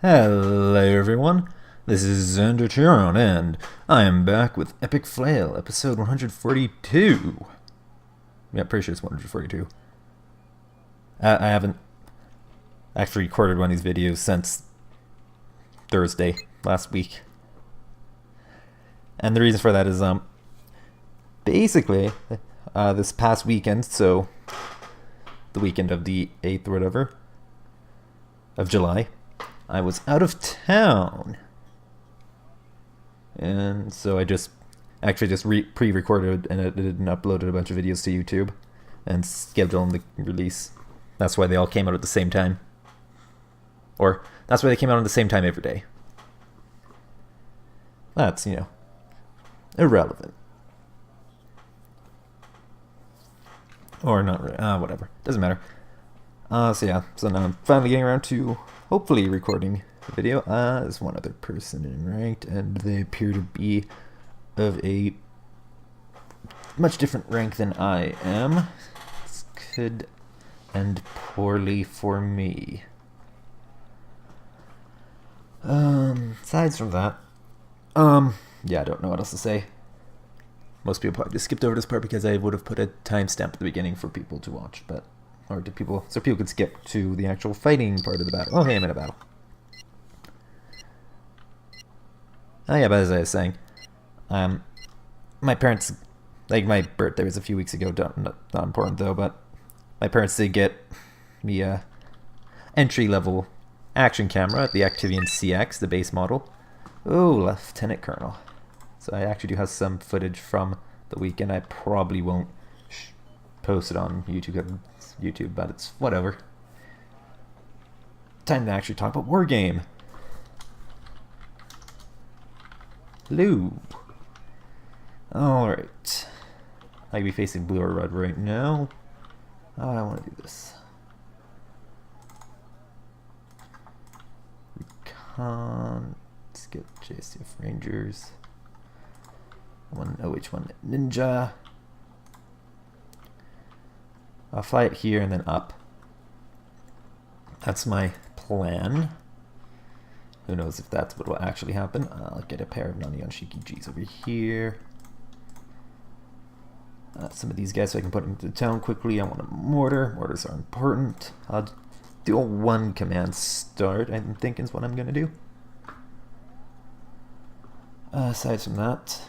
Hello everyone, this is Xander Chiron, and I am back with Epic Flail, episode 142. Yeah, pretty sure it's 142. I haven't actually recorded one of these videos since Thursday last week. And the reason for that is, basically, this past weekend, so the weekend of the 8th or whatever, of July, I was out of town, and so I just pre-recorded and edited and uploaded a bunch of videos to YouTube and scheduled the release. That's why they all came out at the same time, or that's why they came out at the same time every day. That's, irrelevant, or not, whatever, doesn't matter. So now I'm finally getting around to hopefully recording the video. There's one other person in ranked, and they appear to be of a much different rank than I am. This could end poorly for me. Aside from that, yeah, I don't know what else to say. Most people probably just skipped over this part because I would have put a timestamp at the beginning for people to watch, so people could skip to the actual fighting part of the battle. Oh, hey, I'm in a battle. Oh yeah, but as I was saying, my parents, my birthday was a few weeks ago, not important though, but my parents did get me a entry-level action camera, the Activision CX, the base model. Oh, Lieutenant Colonel. So I actually do have some footage from the weekend. I probably won't post it on YouTube, but it's whatever. Time to actually talk about Wargame. Hello. Alright. I could be facing blue or red right now. Oh, I don't want to do this. Recon. Let's get JSTF Rangers. One OH1 Ninja. I'll fly it here and then up. That's my plan. Who knows if that's what will actually happen. I'll get a pair of non-Shiki Gs over here. Some of these guys so I can put them into town quickly. I want a mortar. Mortars are important. I'll do a one command start, I'm thinking is what I'm going to do. Aside from that,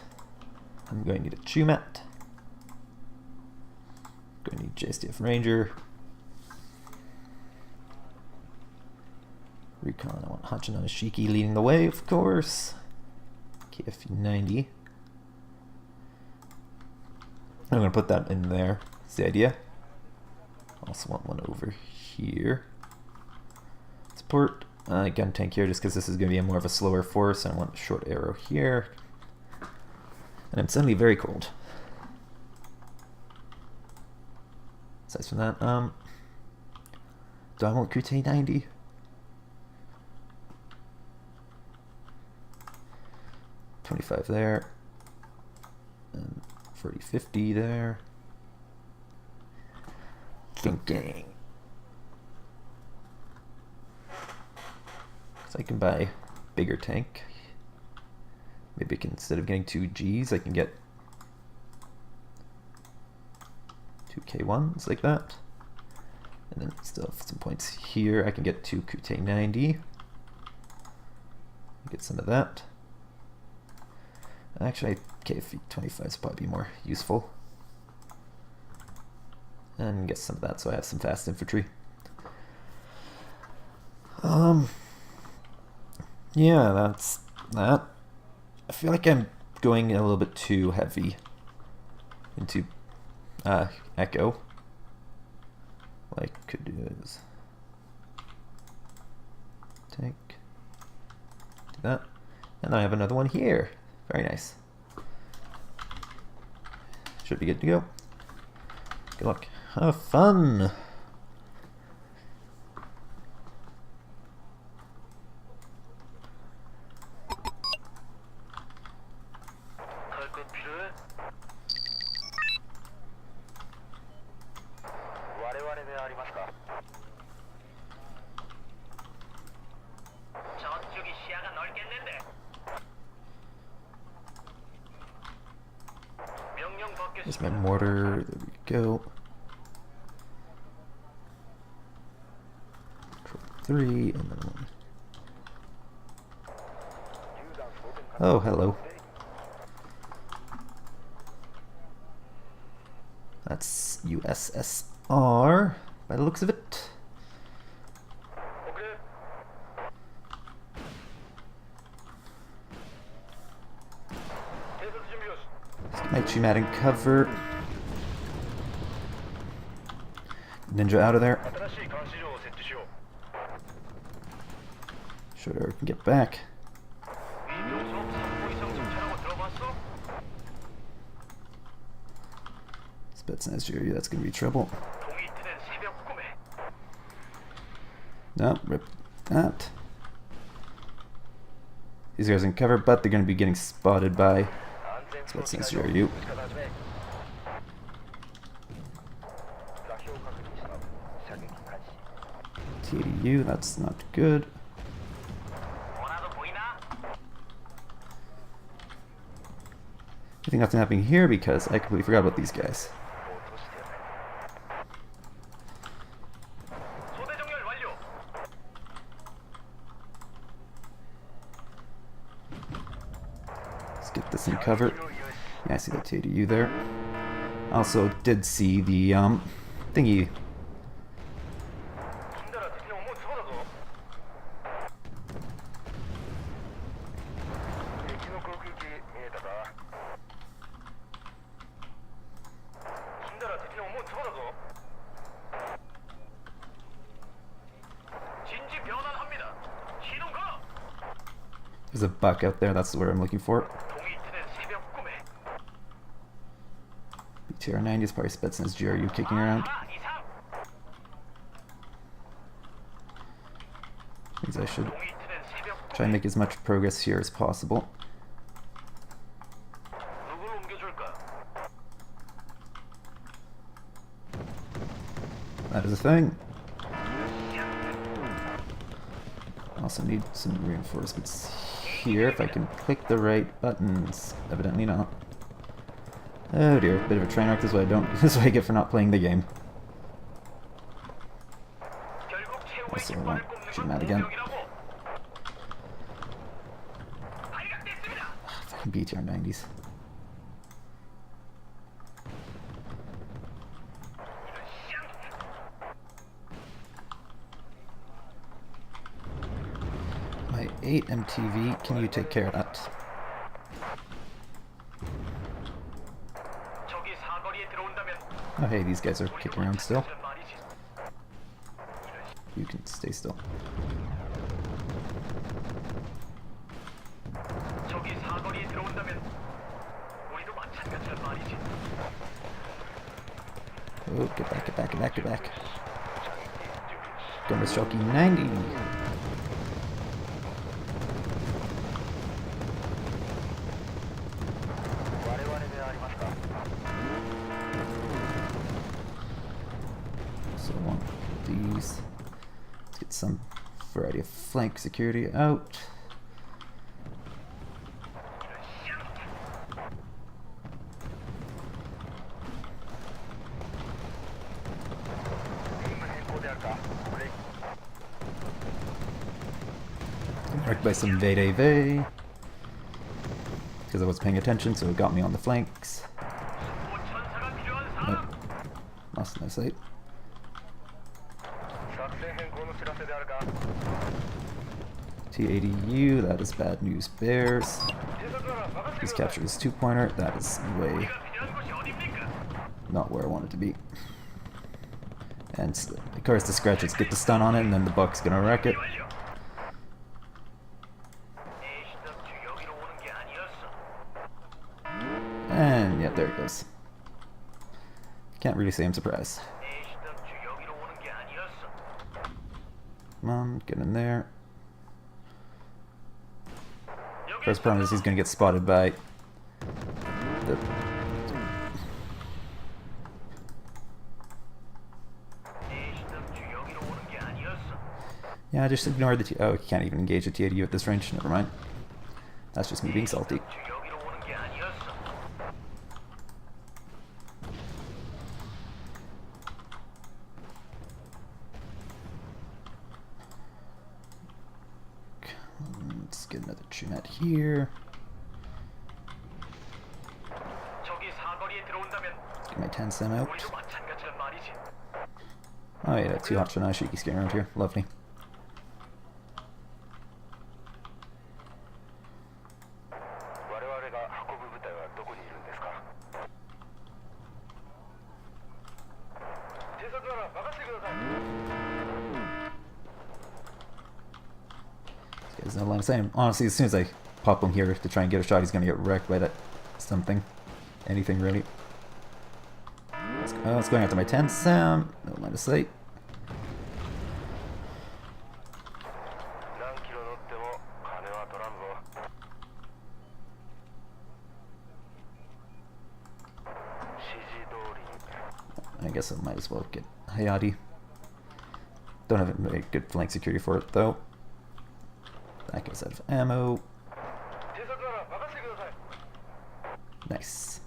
I'm going to need a Chumat. Going to need JSTF Ranger. Recon, I want Hachin on a Shiki leading the way, of course. KF90. I'm going to put that in there. That's the idea. Also want one over here. Support. Gun tank here just because this is going to be more of a slower force. I want a short arrow here. And I'm suddenly very cold. Aside from that, do I want QT 90? $25 there, and 40-50 there. Thinking. So I can buy bigger tank. Maybe I can, instead of getting 2 Gs, I can get 2 K1s like that. And then still have some points here. I can get 2 QT 90. Get some of that. Actually, KF 25 is probably more useful. And get some of that so I have some fast infantry. Yeah, that's that. I feel like I'm going a little bit too heavy into Echo. What I could do is tank, do that, and I have another one here. Very nice. Should be good to go. Good luck. Have fun. There's my mortar. There we go. Control 3, and then one. Oh, hello. That's USSR, by the looks of it. Let's get my Chimat in cover. Ninja out of there. Sure, we can get back. Spetsnaz Jerry, that's gonna be trouble. No, rip that. These guys are in cover, but they're gonna be getting spotted by Spetsnaz Jerry. TDU, that's not good. I think nothing happening here because I completely forgot about these guys. Let's get this in cover. Yeah, I see that TDU there. I also did see the thingy. There's a buck out there, that's the word I'm looking for. BTR-90 is probably Spetsnaz GRU kicking around. Means I should try and make as much progress here as possible. That is a thing. Also need some reinforcements here if I can click the right buttons. Evidently not. Oh dear, bit of a train wreck. This is what this is what I get for not playing the game. Also won't shoot him out again. Fucking BTR-90s. My 8 MTV, can you take care of that? Oh hey, these guys are kicking around still. You can stay still. Oh, get back, get back, get back, get back. Gunner Shoki 90. So I want these. Let's get some variety of flank security out. Marked by some VDV because I was paying attention, so it got me on the flanks. Nope. Lost my sight. T80U, that is bad news bears. He's captured his 2-pointer, that is way not where I want it to be. And of course the scratches get the stun on it, and then the buck's gonna wreck it. And yeah, there it goes. Can't really say I'm surprised. Come on, get in there. First problem is he's gonna get spotted by the... Yeah, just ignore the oh, he can't even engage the TADU at this range, never mind. That's just me being salty. Let's get another Chunat here. Let's get my 10 sem out. Oh yeah, 2 hot Chunai Shiki skating around here. Lovely. There's no line of sight. Honestly, as soon as I pop him here to try and get a shot, he's gonna get wrecked by that something. Anything really. It's going after my 10 sem. No line of sight. I guess I might as well get Hayati. Don't have a very good flank security for it though. That goes out of ammo. Nice.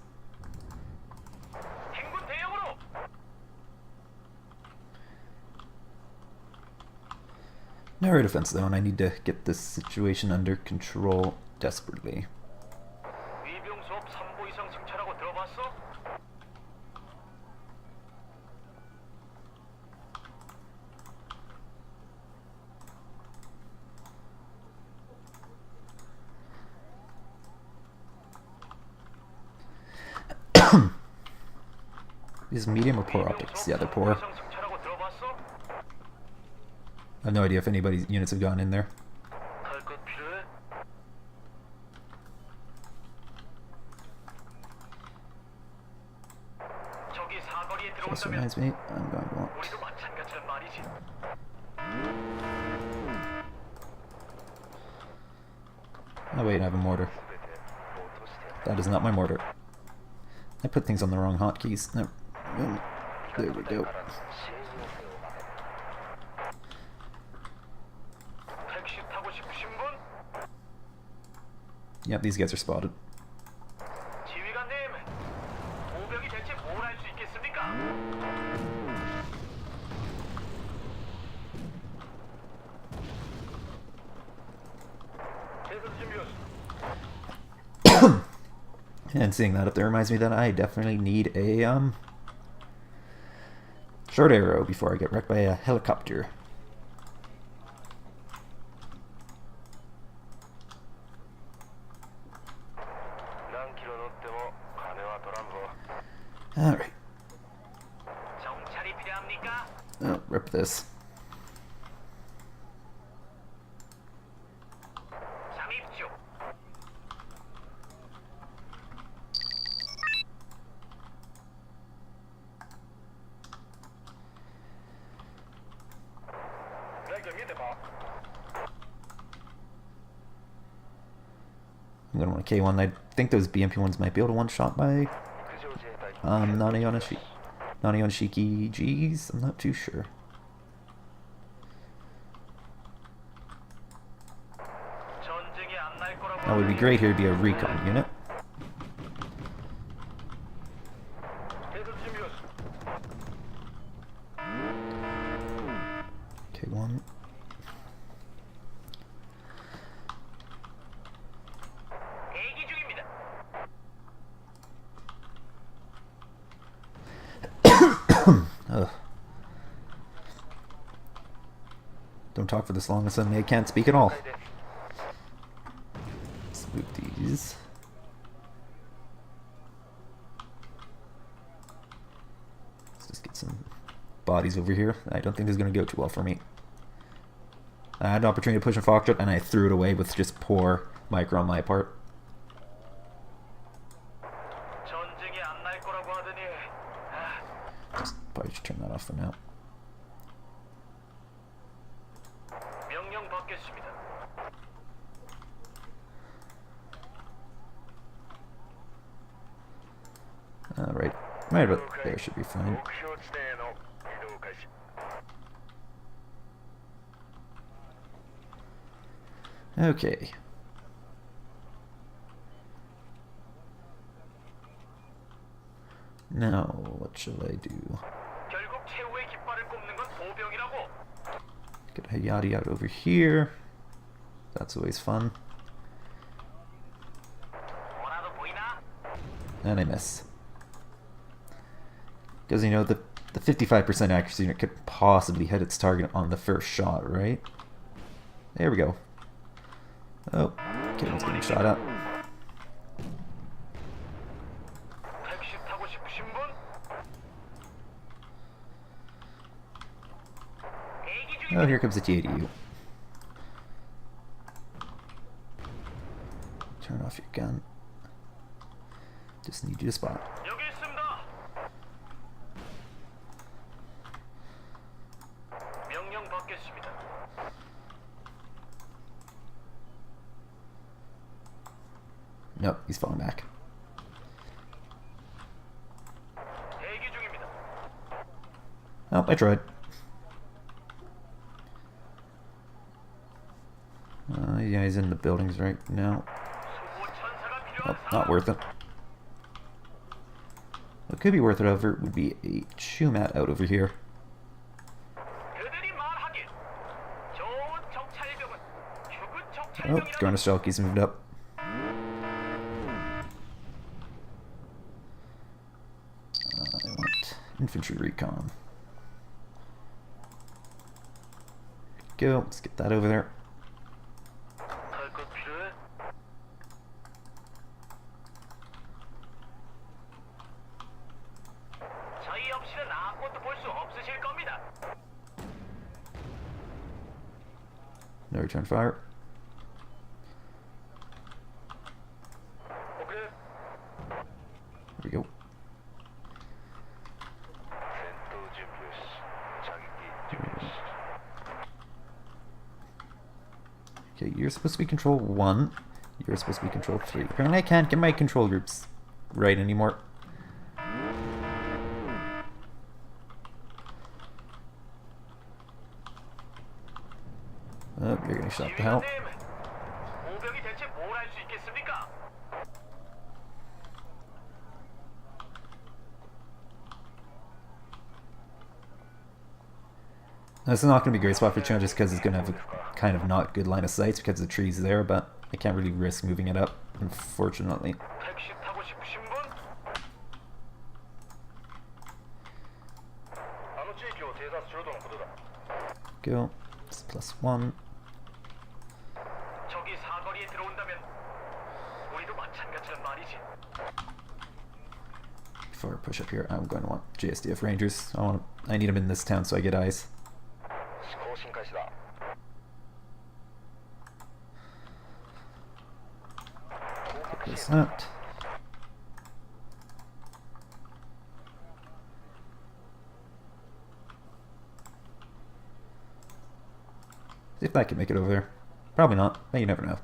No air defense though, and I need to get this situation under control desperately. Is medium or poor optics? Yeah, they're poor. I have no idea if anybody's units have gone in there. Just reminds me, I'm going to want... Oh wait, I have a mortar. That is not my mortar. I put things on the wrong hotkeys. No. There we go. Yep, these guys are spotted. And seeing that up there reminds me that I definitely need a short arrow before I get wrecked by a helicopter. Alright. Oh, rip this. I'm gonna want a K1. I think those BMP ones might be able to one-shot by Nanayon Shiki G's. I'm not too sure. That would be great here to be a recon unit. K1. Ugh. Don't talk for this long and suddenly I can't speak at all. Let's move these. Let's just get some bodies over here. I don't think this is going to go too well for me. I had an opportunity to push a Foxtrot and I threw it away with just poor micro on my part. Probably should turn that off for now. Alright, right about there should be fine. Okay. Now, what shall I do? Get a Hayati out over here. That's always fun. And I miss. Because, you know, the 55% accuracy unit could possibly hit its target on the first shot, right? There we go. Oh, Kitten's getting shot at. Oh, here comes the T-80U. Turn off your gun. Just need you to spot. Nope, he's falling back. Oh, I tried. Yeah, he's in the buildings right now. Oh, not worth it. What could be worth it over would be a chew mat out over here. Oh, Garnishalki's moved up. I want infantry recon. Go, let's get that over there. No return fire. There we go. Okay, you're supposed to be control 1. You're supposed to be control 3. Apparently I can't get my control groups right anymore. Oh, you're getting shot to hell. This is not going to be a great spot for Chun just because it's going to have a kind of not good line of sight because the tree's there, but I can't really risk moving it up, unfortunately. Go. It's +1. Before I push up here, I'm going to want JSDF Rangers. I need them in this town so I get eyes. Close that. See if I can make it over there. Probably not, but you never know.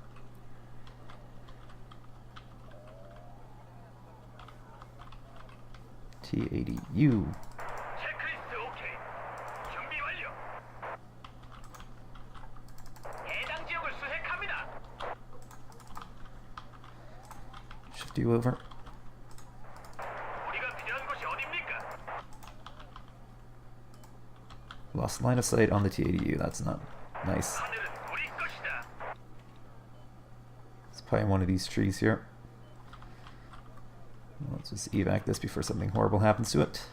T-80U. Shift you over. Lost line of sight on the T-80U, that's not nice. Let's probably in one of these trees here. Let's just evac this before something horrible happens to it.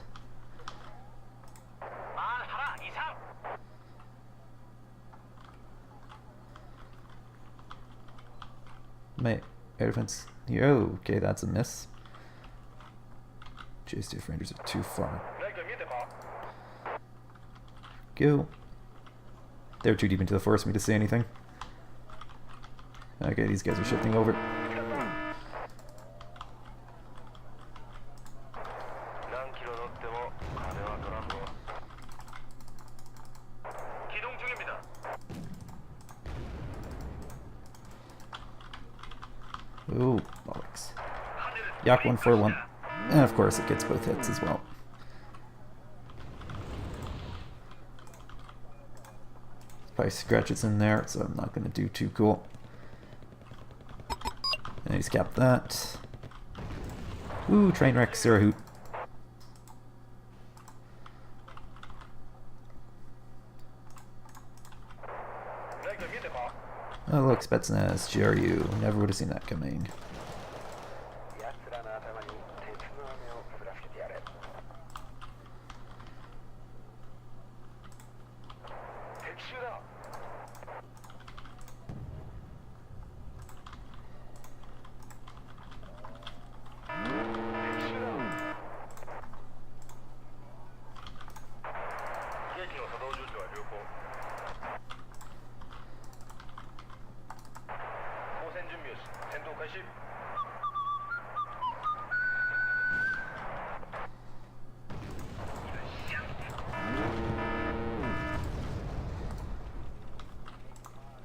My air defense. Yo, okay, that's a miss. JSDF Rangers are too far. Go. They're too deep into the forest for me to say anything. Okay, these guys are shifting over. Oh, bollocks. Yak 141. And of course it gets both hits as well. Probably scratches in there, so I'm not going to do too cool. And he's capped that. Ooh, train wreck, Sirahoot. Oh look, Spetsnaz, GRU. Never would have seen that coming.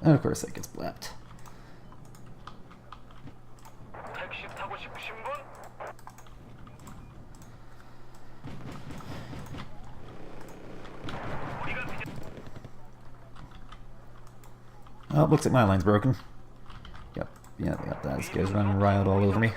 And of course that gets blapped. Oh, looks like my line's broken. Yep, yeah, they got that. This guy's running riot all over me.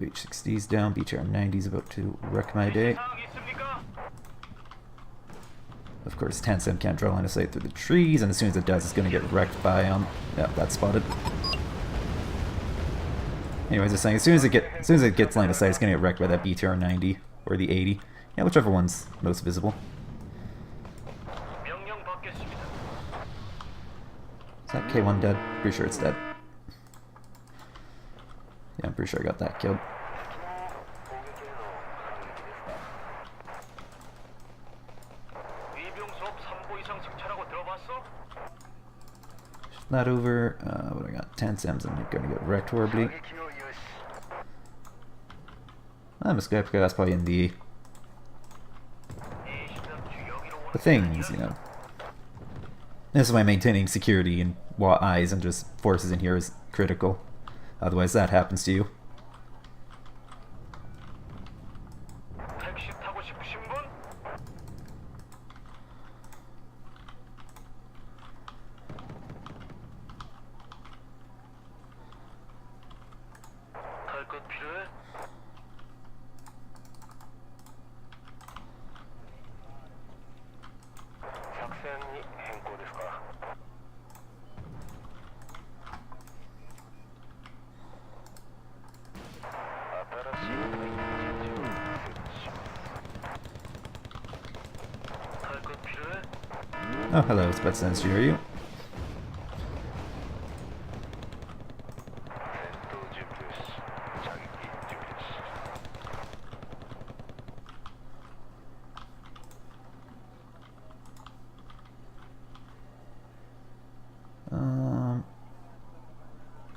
H60's down, BTR-90's about to wreck my day. Of course, Tansem can't draw line of sight through the trees, and as soon as it does, it's going to get wrecked by, yeah, that's spotted. Anyways, just saying, as soon as it gets line of sight, it's going to get wrecked by that BTR-90, or the 80. Yeah, whichever one's most visible. Is that K1 dead? Pretty sure it's dead. Yeah, I'm pretty sure I got that killed. That over. What do I got? 10 Sims. I'm going to get wrecked horribly. I'm a skip because that's probably in the things, you know. This is why maintaining security and eyes and just forces in here is critical. Otherwise, that happens to you. Oh, hello, it's Spetsnaz GRU.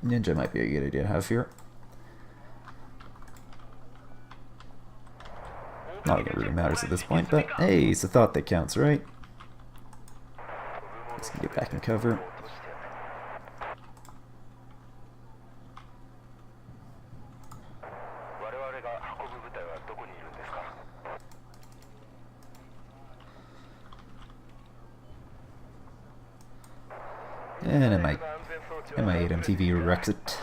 Ninja might be a good idea to have here. Not like it really matters at this point, but hey, it's a thought that counts, right? Let's get back in cover. And MI8 MTV wrecks it.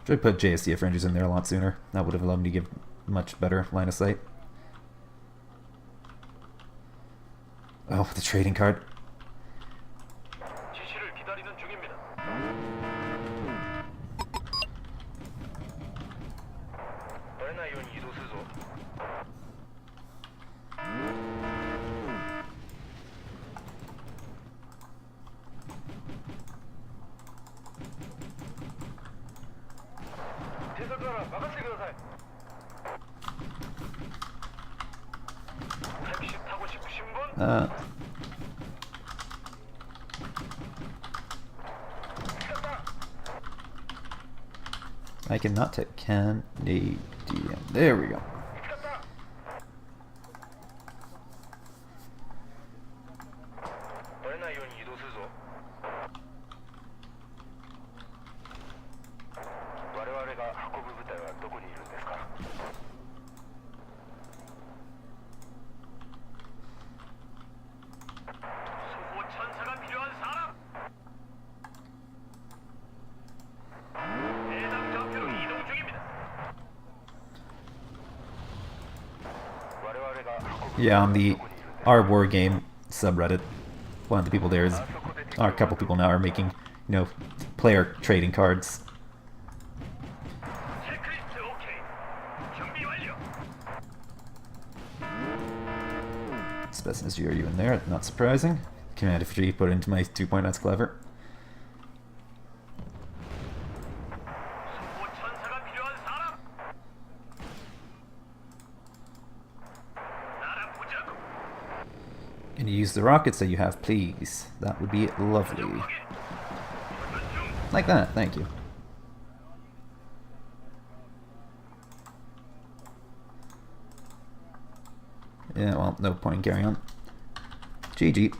Should put JSDF Rangers in there a lot sooner. That would have allowed me to give much better line of sight. Oh, the trading card. I cannot take Canadian. There we go. Yeah, on the our war game subreddit, one of the people there is, or a couple people now are making, player trading cards. Specimens GRU in there, not surprising. Command F3, put it into my 2-point, that's clever. Can you use the rockets that you have, please? That would be lovely. Like that, thank you. Yeah, well, no point in carrying on. GG.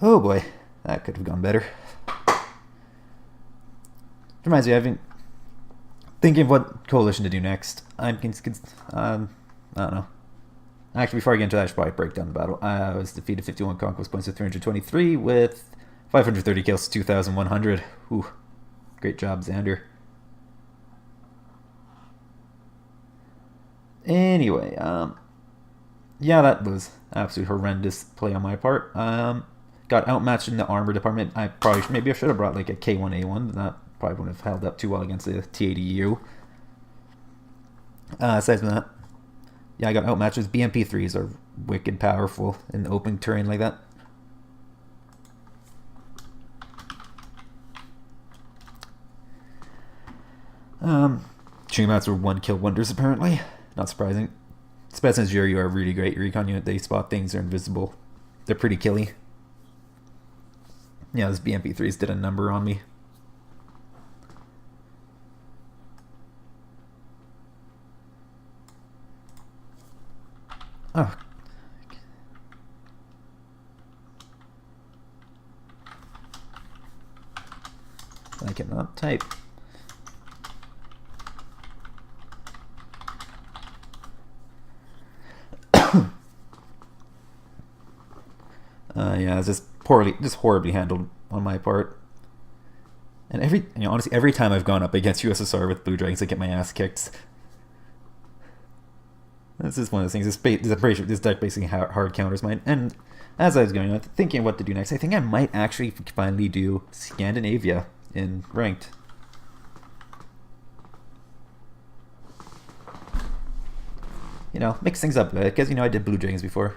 Oh boy, that could have gone better. Reminds me, I've been thinking of what coalition to do next. I don't know. Actually, before I get into that, I should probably break down the battle. I was defeated 51 conquest points to 323 with 530 kills to 2,100. Ooh, great job, Xander. Anyway, yeah, that was absolutely horrendous play on my part. Got outmatched in the armor department. Maybe I should have brought like a K1A1, but that probably wouldn't have held up too well against the T80U. Aside from that, yeah, I got outmatched. BMP3s are wicked powerful in open terrain like that. Chumats were one-kill wonders, apparently. Not surprising. Specimens GRU are really great recon unit. They spot things, they're invisible. They're pretty killy. Yeah, those BMP3s did a number on me. Oh. I cannot type. Yeah, it's just horribly handled on my part. And honestly, every time I've gone up against USSR with Blue Dragons, I get my ass kicked. This is one of those things. This deck basically hard counters mine. And as I was going on, thinking what to do next, I think I might actually finally do Scandinavia in ranked. Mix things up a bit, because I did Blue Dragons before.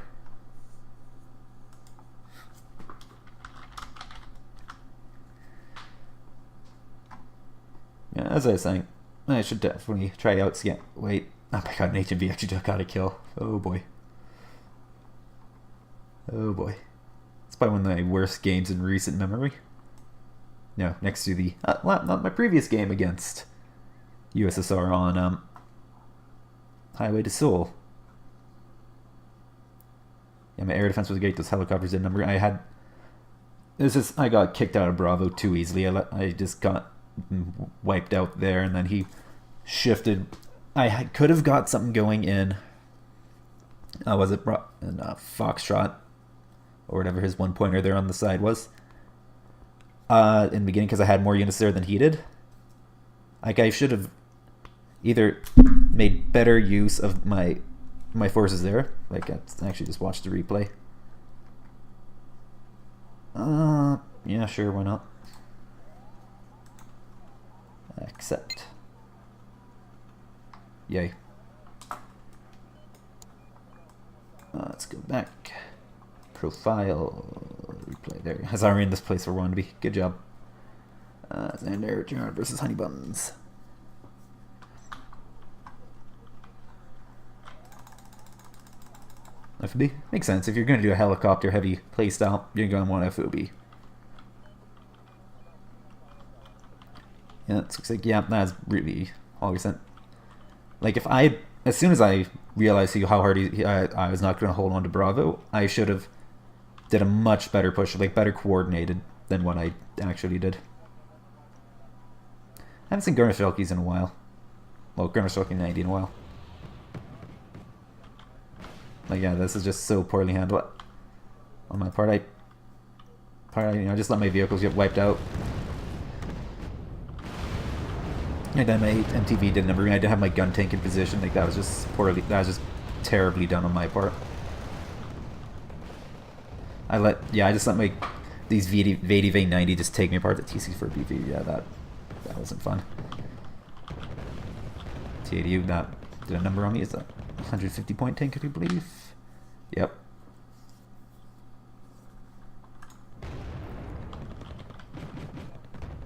Yeah, as I was saying, I should definitely try out Wait. Oh my god, an HMV actually just got a kill. Oh boy. Oh boy. It's probably one of my worst games in recent memory. No, next to the... not my previous game against USSR on Highway to Seoul. Yeah, my air defense was great. Those helicopters did a number. I got kicked out of Bravo too easily. I just got wiped out there, and then he shifted. I could have got something going in. Was it in Foxtrot or whatever his one pointer there on the side was? In the beginning, because I had more units there than he did. Like, I should have either made better use of my forces there. Like, I actually just watched the replay. Yeah, sure, why not? Accept. Yay. Let's go back. Profile. Replay there. Has already in this place where we want to be. Good job. Xander Gerard versus Honey Buns. FOB? Makes sense. If you're going to do a helicopter heavy playstyle, you're going to want FOB. Yeah, it looks like, yeah, that's really all we sent. Like, as soon as I realized how hard I was not going to hold on to Bravo, I should have did a much better push, like better coordinated than what I actually did. I haven't seen Gurnishelkis in a while. Well, Gurnishelki 90 in a while. Like, yeah, this is just so poorly handled on my part. I just let my vehicles get wiped out. And then my MTV did number. I didn't have my gun tank in position. Like that was just poorly. That was just terribly done on my part. I just let my these VD 90 just take me apart. The TC for BV. Yeah, that wasn't fun. TADU that did a number on me. Is that 150 point tank? I believe. Yep.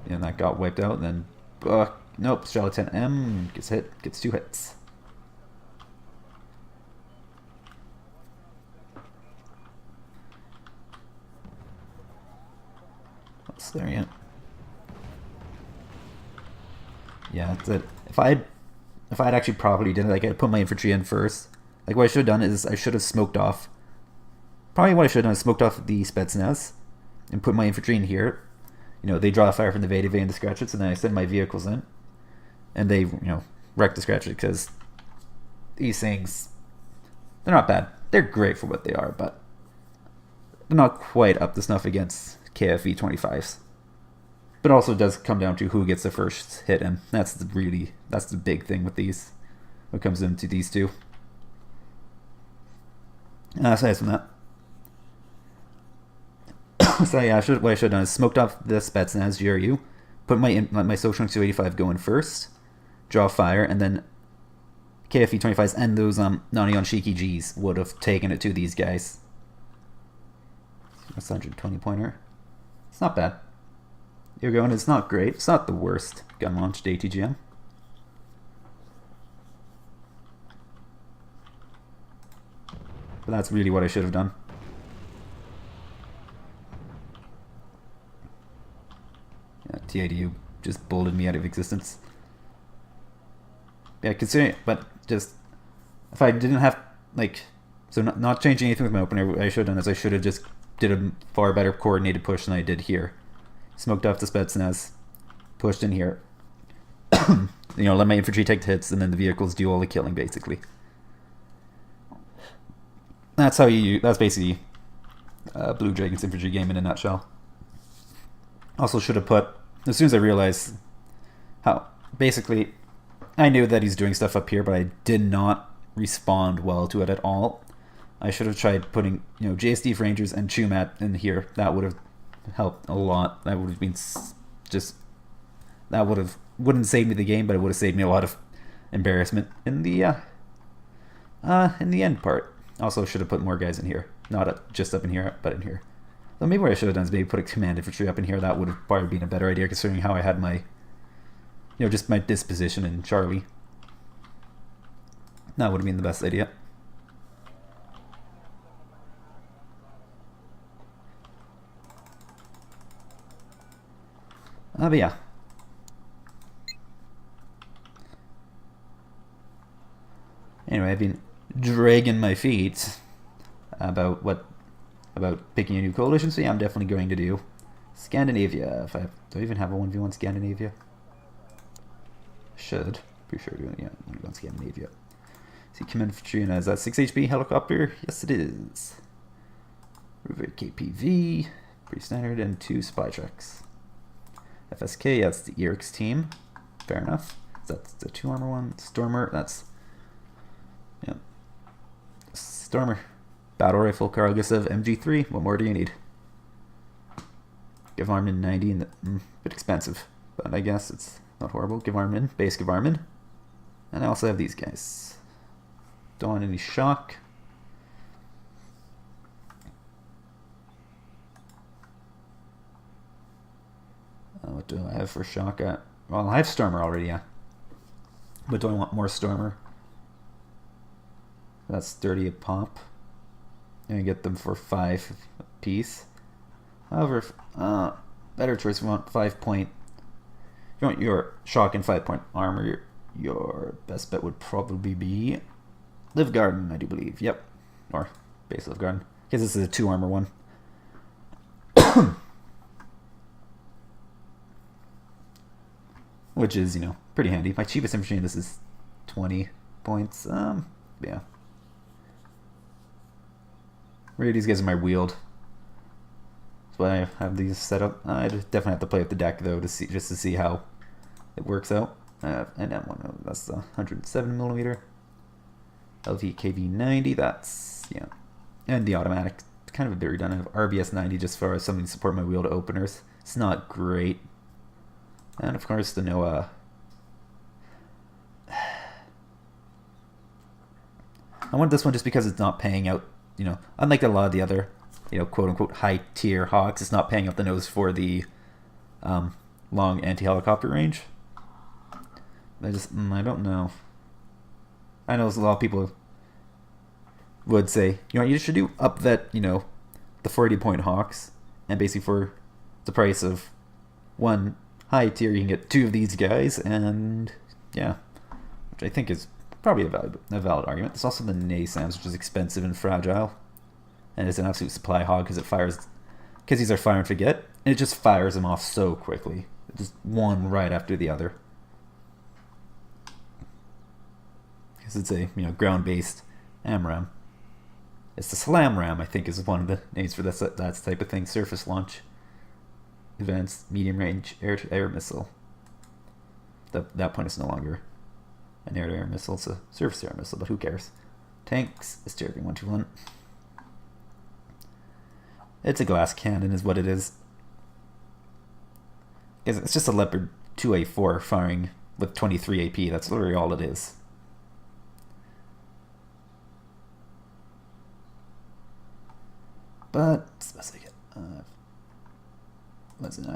And that got wiped out. And then nope. Charlatan M gets hit. Gets 2 hits. What's there yet? Yeah, that's it. If I'd actually properly did it, like I'd put my infantry in first. Like what I should have done is I should have smoked off. Probably what I should have done is smoked off the Spetsnaz and put my infantry in here. You know, they draw fire from the VDV and the Scratchets, and then I send my vehicles in, and they, you know, wreck the Scratchet, because these things, they're not bad. They're great for what they are, but they're not quite up to snuff against KFV 25s. But also it does come down to who gets the first hit, and that's the big thing with these when it comes into these two. Aside from that. So yeah, what I should have done is smoked off the Spetsnaz GRU, put my Social 285 going first, draw fire, and then KFE 25s and those Nani on Shiki Gs would have taken it to these guys. That's 120 pointer. It's not bad. You're going. It's not great. It's not the worst gun launched ATGM. But that's really what I should have done. Yeah, TADU just bullied me out of existence. Yeah, considering, but just if I didn't have so not changing anything with my opener, I should have done is I should have just did a far better coordinated push than I did here. Smoked off the Spetsnaz, pushed in here. You know, let my infantry take the hits, and then the vehicles do all the killing, basically. That's basically Blue Dragon's infantry game in a nutshell. Also should have put, as soon as I realized how, basically, I knew that he's doing stuff up here, but I did not respond well to it at all. I should have tried putting, you know, JSD Rangers and Chumat in here. That would have helped a lot. That would have been wouldn't save me the game, but it would have saved me a lot of embarrassment in the end part. Also should have put more guys in here, not just up in here, but in here. So maybe what I should have done is maybe put a command infantry up in here. That would have probably been a better idea, considering how I had my, you know, just my disposition in Charlie. That would have been the best idea. But yeah. Anyway, I've been dragging my feet about picking a new coalition, so yeah, I'm definitely going to do Scandinavia. Do I even have a 1v1 Scandinavia? Should. Pretty sure we're doing, yeah, 1v1 Scandinavia. See, command infantry, and is that 6 HP helicopter? Yes, it is. Revert KPV, pretty standard, and 2 supply trucks. FSK, that's the Eric's team. Fair enough. That's the 2 armor one. Stormer, that's, yeah. Stormer. Battle rifle, Karagasiv, MG3. What more do you need? Give Armin 90, and bit expensive, but I guess it's not horrible. Give Armin, base give Armin. And I also have these guys. Don't want any shock. What do I have for shock? Well, I have Stormer already, yeah. But do I want more Stormer? That's 30 a pop. And get them for 5 a piece. However, better choice. We want 5 point. If you want your shock and 5 point armor, your best bet would probably be Live Garden, I do believe. Yep. Or base Live Garden. Because this is a 2 armor one. Which is, you know, pretty handy. My cheapest infantry in this is 20 points. Yeah. Really, these guys are my wheeled. That's why I have these set up. I definitely have to play with the deck though just to see how it works out. And M1, oh, that's the 107mm. LVKV90, that's, yeah. And the automatic, kind of a bit redundant. I have RBS 90 just for something to support my wheel to openers. It's not great. And of course the Noah. I want this one just because it's not paying out, you know, unlike a lot of the other, you know, quote unquote high tier Hawks, it's not paying out the nose for the long anti-helicopter range. I don't know. I know a lot of people would say, you know, you should do upvet, you know, the 40 point Hawks, and basically for the price of one high tier, you can get 2 of these guys, and yeah, which I think is probably a valid argument. There's also the NASAMS, which is expensive and fragile, and it's an absolute supply hog because these are fire and forget, and it just fires them off so quickly, just one right after the other. Because it's a, you know, ground-based AMRAAM. It's the SLAM RAM, I think, is one of the names for that type of thing. Surface launch, advanced medium range air-to-air missile. That point is no longer an air-to-air missile; it's a surface-to-air missile. But who cares? Tanks, it's JRB-121. It's a glass cannon, is what it is. It's just a Leopard 2A4 firing with 23 AP. That's literally all it is. But it's the best I get. I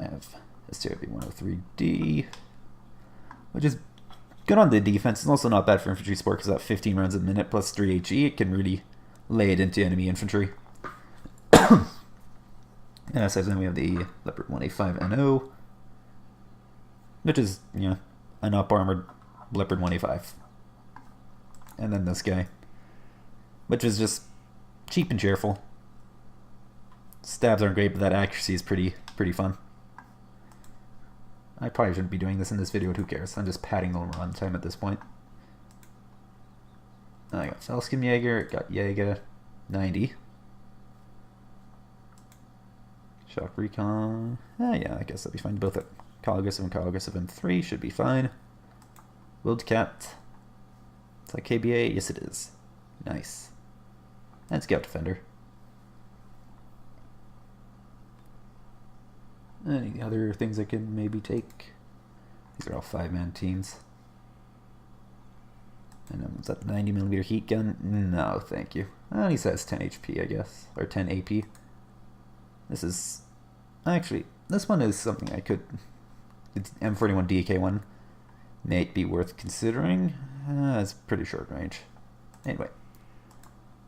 have STRB-103D, which is good on the defense. It's also not bad for infantry support because that 15 rounds a minute plus 3 HE, it can really lay it into enemy infantry. And as I said, then we have the Leopard 1A5NO, which is, you know, an up-armored Leopard 1A5. And then this guy, which is just cheap and cheerful. Stabs aren't great, but that accuracy is pretty fun. I probably shouldn't be doing this in this video, but who cares? I'm just padding the runtime at this point. I got Felskenjäger, got Jaeger 90. Shock Recon. Yeah, I guess that'd be fine. Both at Carl Aggressive and Carl Aggressive M3 should be fine. Wildcat. Is that KBA? Yes, it is. Nice. And Scout Defender. Any other things I can maybe take? These are all 5-man teams. And was that 90mm heat gun? No, thank you. He says 10 HP, I guess, or 10 AP. This is actually, this one is something I could. It's M41 DK1 may be worth considering. It's pretty short range. Anyway,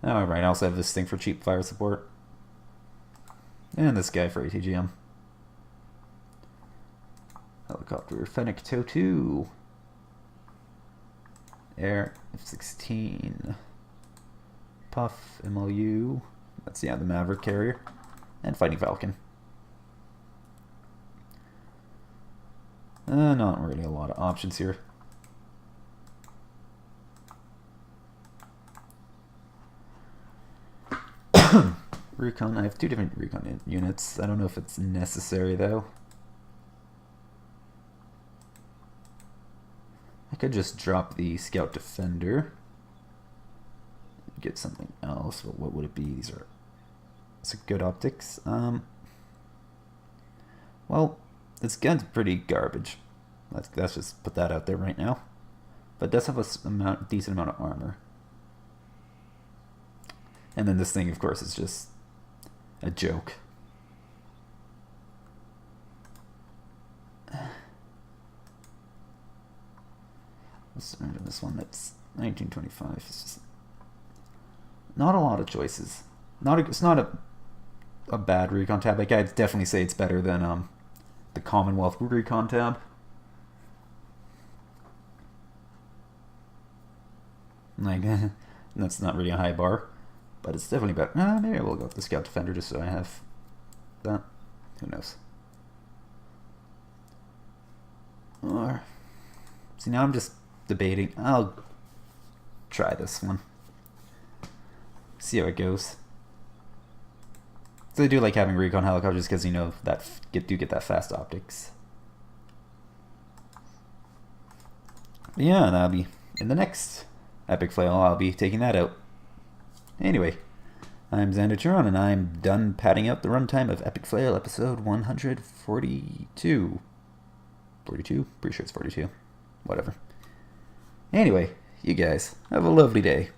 alright. I also have this thing for cheap fire support, and this guy for ATGM. Helicopter Fennec TOW 2. Air F-16. Puff MLU. That's the Maverick carrier. And Fighting Falcon. Not really a lot of options here. Recon. I have 2 different recon units. I don't know if it's necessary though. I could just drop the Scout Defender. Get something else. But what would it be? These are some good optics. Well, this gun's pretty garbage. Let's just put that out there right now. But it does have a decent amount of armor. And then this thing, of course, is just a joke. Let's random this one. That's 1925. It's just not a lot of choices. It's not a bad recon tab. Like, I'd definitely say it's better than the Commonwealth recon tab. Like, that's not really a high bar, but it's definitely better. Maybe I will go with the Scout Defender just so I have that. Who knows? Or see, now I'm just debating. I'll try this one. See how it goes. So I do like having recon helicopters because, you know, that do get that fast optics. Yeah, and I'll be in the next Epic Flail. I'll be taking that out. Anyway, I'm Xander Turon, and I'm done padding out the runtime of Epic Flail episode 142. 42? Pretty sure it's 42. Whatever. Anyway, you guys, have a lovely day.